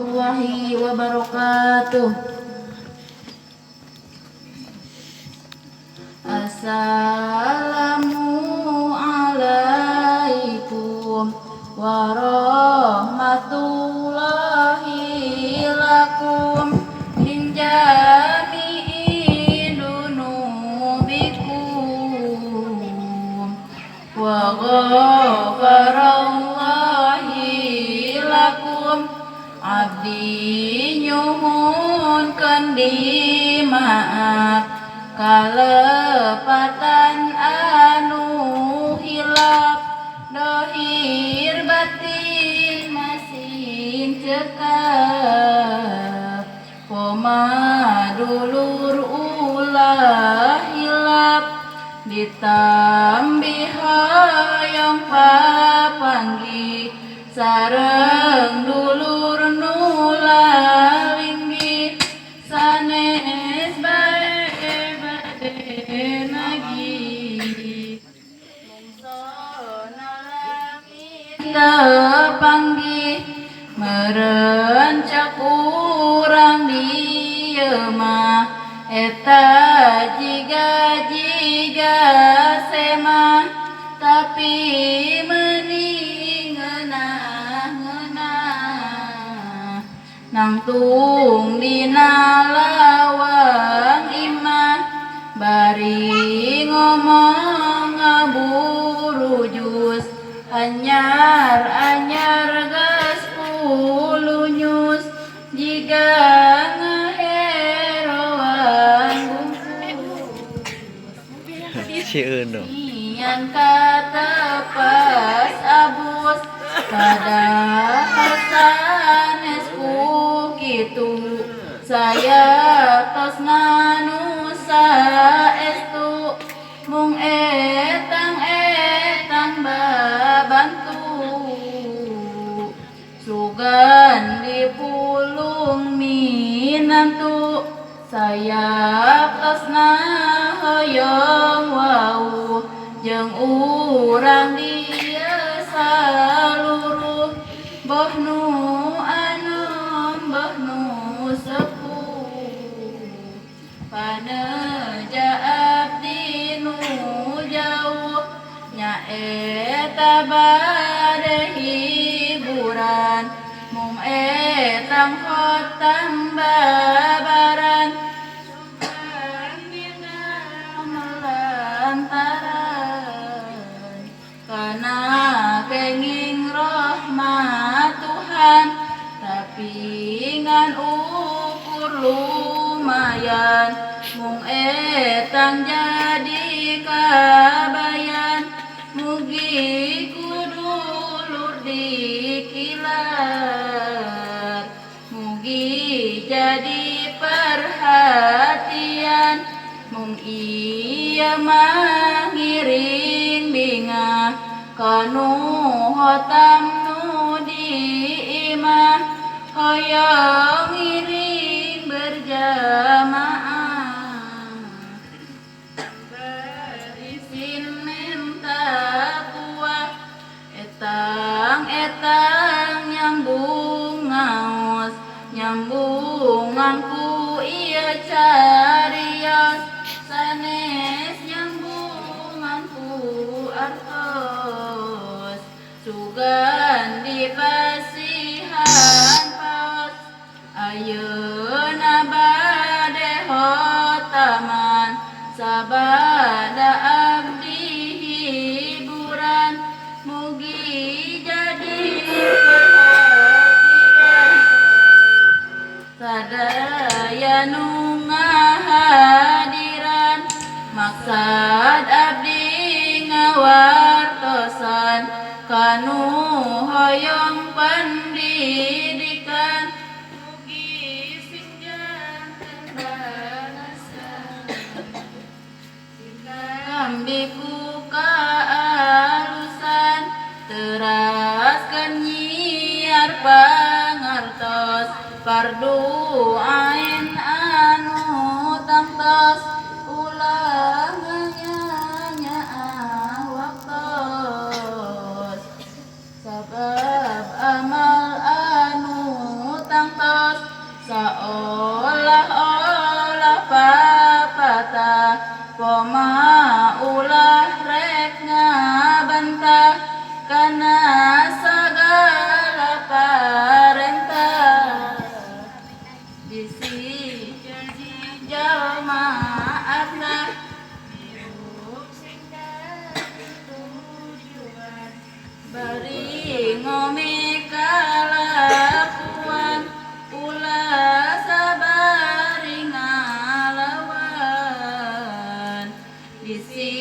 warahmatullahi wabarakatuh. Assalamualaikum warahmatullahi lakum min jami'i dunubikum wa ghafarallahi lakum. Abdi nyuhun kendi maaf kalepatan anu hilap dohir batin masih cekap koma dulur ulah hilap ditambih hoyong papanggi sareng dulur nulalinggi sanes bae nagi mungsona langit tepanggih merencak urang dieu mah eta jiga sema tapi mending ngeunah nangtung dina lawang imah bari ngomong ngaburu jus anyar geus 10 nyus jiga ngaheroan bungkus Cieun nian katepas abus padahal sanes ku kitu saya tos nganusa estu mung etang babantu sugan dipulung minantu saya tosna hoyong wau jeung urang dieu saluruh boh nu anom boh nu sepuh paneja abdi nu jauh nyaeta bade hiburan mung etang khotam babaran sugan dina melantaran kana kenging rahmat Tuhan tapi ngan ukur lumayan mung etang jadi kabayan mugi kudulur dikilat mugi jadi perhatian mung iya mah ngiring bingah kanu hotam nu diimah hoyong ngiring berjamaah berisin minta kuah etang nyambung ngaos nyambunganku iya carios sanes nyambunganku artos sugan dipasihan paos ayeuna bade hotaman sabada abdi hiburan mugi jadi perhatian sadaya nu ngahadiran maksad abdi ngawartosan kanu hoyong pendidikan mugi sinjanten balasan sikam dibuka alusan teraskeun nyiar pangartos fardu ain anu tangtos ulah nyanyaaan waktos sabab amal anu tangtos Seolah-olah papatah poma ulah rek ngabantah kana sagala parentah bisi jadi jalma adna bari ngome kalakuan ulah sabari ngalawan bisi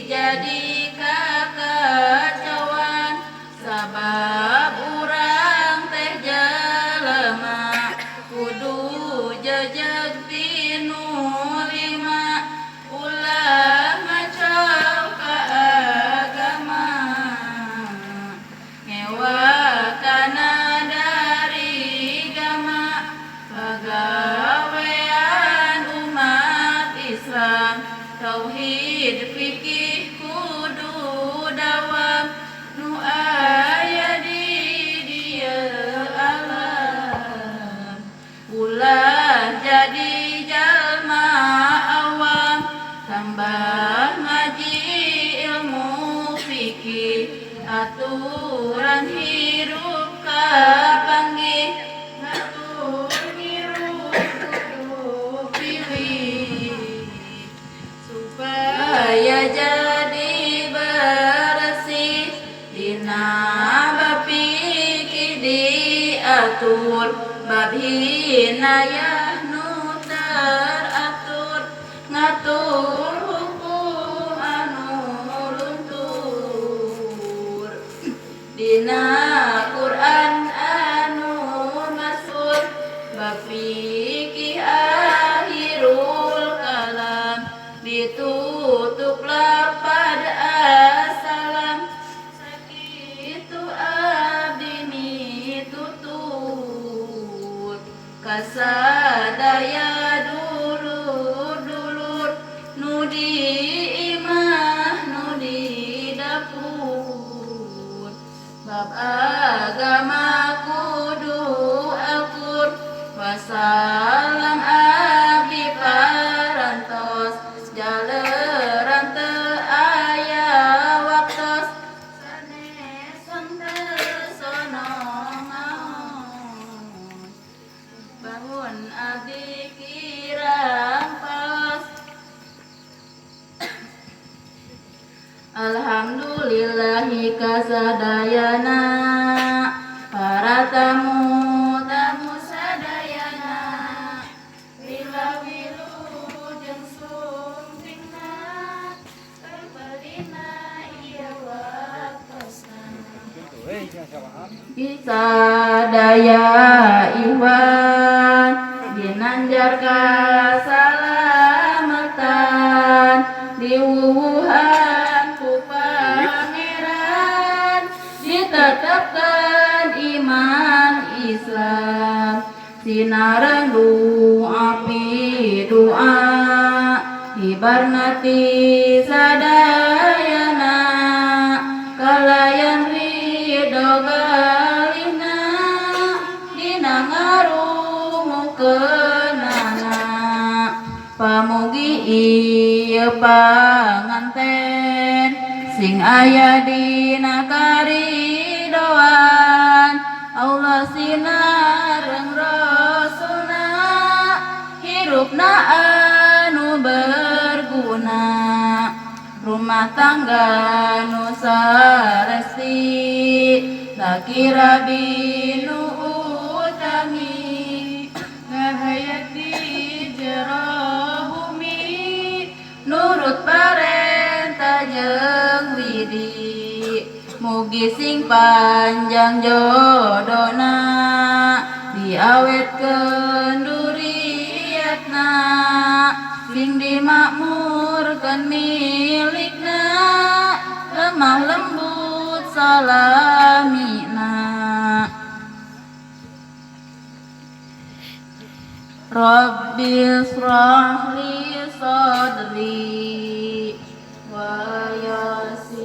jadi kakacauan sabab urang teh jelema kudu jejeg tinu lima ulah macau ka agama ngewa kana dari gama pagawean umat Islam tauhid fikih kudu dawam nu aya di dieu alam ulah jadi jalma awam tambah ngaji ilmu fikih aturan hirup kapanggih ngatur hirup kudu pilih supaya jadi bersih dina bapikih diatur bab hinayah nu teratur ngatur hukum anu luntur dina Quran anu masur bab fikih akhirul kalam ditutup lapad assalam sakitu abdi mitutut kasadaya dulur-dulur nu di imah nu di dapur bab agama kudu akur wassalam abdi parantos jaleran teu aya waktos sanesan teu sono ngaon bangun abdi kirang paos alhamdulillahi kasadayana para tamu sadayana wilujeng sumpingna perperina iya waktosna sadaya iwan ginanjar kasalamatan diwuwuhan ku pangeran ditetapkan iman Islam sinareng api doa hibarnati sadayana kalayan ridho galihna dina ngarumukeunana pamugi ieu panganten sing aya dina karidoan Allah sinareng rasulna hirupna anu berguna rumah tangga nu saresti takira binu utami ngahayat di jero bumi nurut parentah jeung widi mugi sing panjang jodona diawetkeun duriatna sing dimakmurkeun milikna lemah lembut salamina Rabbi israh li sadri wa yassir